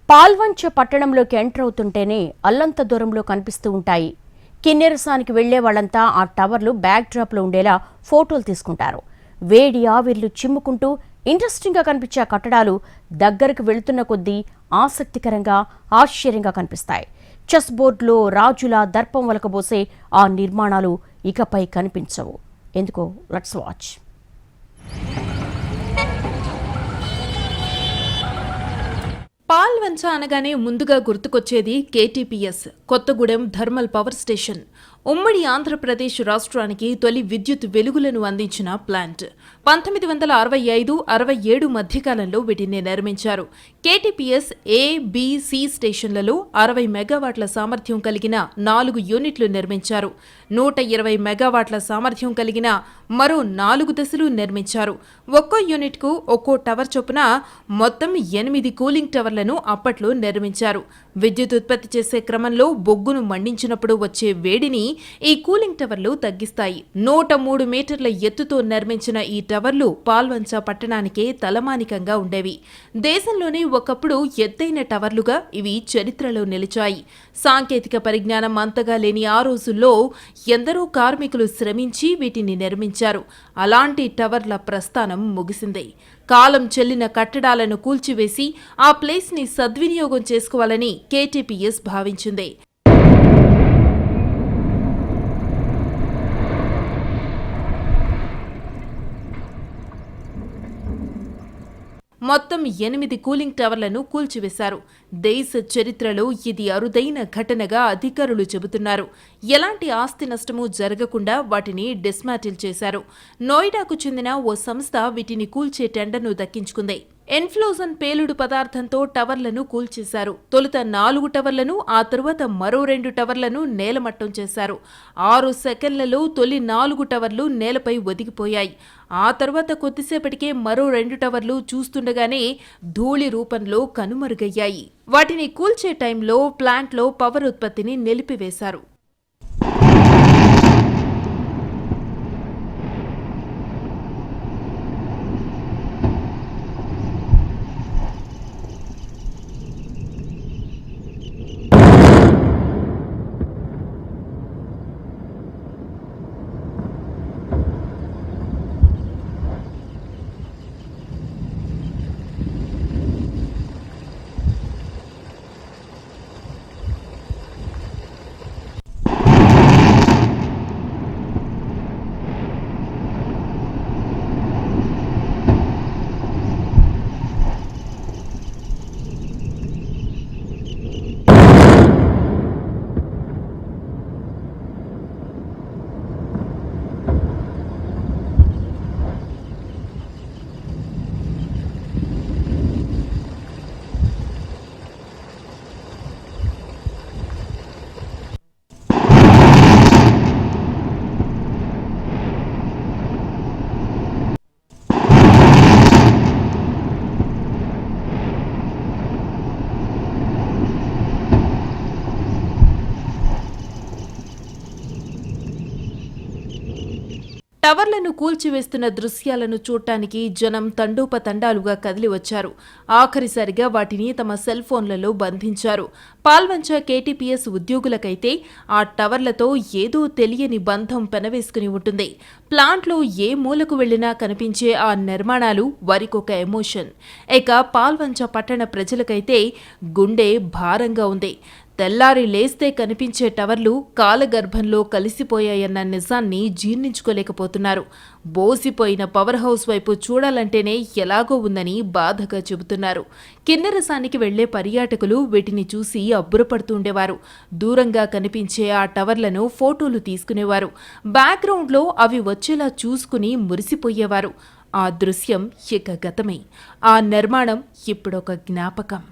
Palvancha పట్టణంలోకి enter అవుతుంటేనే అల్లంత దూరంలో కనిపిస్తూ ఉంటాయి. కిన్నెరసానికి వెళ్లే వాళ్లంతా ఆ టవర్లు బ్యాక్ డ్రాప్లో ఉండేలా ఫోటోలు తీసుకుంటారు. వేడి ఆవిర్లు చిమ్ముకుంటూ ఇంట్రెస్టింగ్గా కనిపించే కట్టడాలు దగ్గరకు వెళుతున్న కొద్దీ ఆసక్తికరంగా, ఆశ్చర్యంగా కనిపిస్తాయి. చెస్ బోర్డులో రాజుల దర్పం వలకబోసే ఆ నిర్మాణాలు ఇకపై కనిపించవు. ఎందుకో లెట్స్ వాచ్. పాల్వంచ అనగానే ముందుగా గుర్తుకొచ్చేది KTPS Kothagudem thermal power station. ఉమ్మడి ఆంధ్రప్రదేశ్ రాష్ట్రానికి తొలి విద్యుత్ వెలుగులను అందించిన ప్లాంట్. 1965-67 మధ్యకాలంలో వీటిని నిర్మించారు. కేటీపీఎస్ ఏ, బి, సి స్టేషన్లలో 60 మెగావాట్ల సామర్థ్యం కలిగిన 4 యూనిట్లు నిర్మించారు. 120 మెగావాట్ల సామర్థ్యం కలిగిన మరో 4 దశలు నిర్మించారు. ఒక్కో యూనిట్కు ఒక్కో టవర్ చొప్పున మొత్తం 8 కూలింగ్ టవర్లను అప్పట్లో నిర్మించారు. విద్యుత్ ఉత్పత్తి చేసే క్రమంలో బొగ్గును మండించినప్పుడు వచ్చే వేడిని ఈ కూలింగ్ టవర్లు తగ్గిస్తాయి. 103 మీటర్ల ఎత్తుతో నిర్మించిన ఈ టవర్లు పాల్వంచ పట్టణానికే తలమానికంగా ఉండేవి. దేశంలోనే ఒకప్పుడు ఎత్తైన టవర్లుగా ఇవి చరిత్రలో నిలిచాయి. సాంకేతిక పరిజ్ఞానం అంతగా లేని ఆ రోజుల్లో ఎందరో కార్మికులు శ్రమించి వీటిని నిర్మించారు. అలాంటి టవర్ల ప్రస్థానం ముగిసిందే. కాలం చెల్లిన కట్టడాలను కూల్చివేసి ఆ ప్లేస్ని సద్వినియోగం చేసుకోవాలని కేటీపీఎస్ భావించింది. మొత్తం 8 కూలింగ్ టవర్లను కూల్చివేశారు. దేశ చరిత్రలో ఇది అరుదైన ఘటనగా అధికారులు చెబుతున్నారు. ఎలాంటి ఆస్తి నష్టమూ జరగకుండా వాటిని డిస్మాటిల్ చేశారు. నోయిడాకు చెందిన ఓ సంస్థ వీటిని కూల్చే టెండర్ను దక్కించుకుంది. ఎన్ఫ్లోజన్ పేలుడు పదార్థంతో టవర్లను కూల్చేశారు. తొలుత 4 టవర్లను, ఆ తరువాత మరో 2 టవర్లను నేలమట్టం చేశారు. 6 సెకన్లలో తొలి 4 టవర్లు నేలపై ఒదిగిపోయాయి. ఆ తర్వాత కొద్దిసేపటికే మరో 2 టవర్లు చూస్తుండగానే ధూళి రూపంలో కనుమరుగయ్యాయి. వాటిని కూల్చే టైంలో ప్లాంట్లో పవర్ ఉత్పత్తిని నిలిపివేశారు. టవర్లను కూల్చివేస్తున్న దృశ్యాలను చూడటానికి జనం తండోపతండాలుగా కదిలి వచ్చారు. ఆఖరిసారిగా వాటిని తమ సెల్ ఫోన్లలో బంధించారు. పాల్వంచ కేటీపీఎస్ ఉద్యోగులకైతే ఆ టవర్లతో ఏదో తెలియని బంధం పెనవేసుకుని ఉంటుంది. ప్లాంట్లో ఏ మూలకు వెళ్లినా కనిపించే ఆ నిర్మాణాలు వారికొక ఎమోషన్. ఇక పాల్వంచ పట్టణ ప్రజలకైతే గుండె భారంగా ఉంది. తెల్లారి లేస్తే కనిపించే టవర్లు కాలగర్భంలో కలిసిపోయాయన్న నిజాన్ని జీర్ణించుకోలేకపోతున్నారు. బోసిపోయిన పవర్ హౌస్ వైపు చూడాలంటేనే ఎలాగో ఉందని బాధగా చెబుతున్నారు. కిన్నెరసానికి వెళ్లే పర్యాటకులు వీటిని చూసి అబ్బురపడుతుండేవారు. దూరంగా కనిపించే ఆ టవర్లను ఫోటోలు తీసుకునేవారు. బ్యాక్గ్రౌండ్లో అవి వచ్చేలా చూసుకుని మురిసిపోయేవారు. ఆ దృశ్యం ఇక గతమే. ఆ నిర్మాణం ఇప్పుడొక జ్ఞాపకం.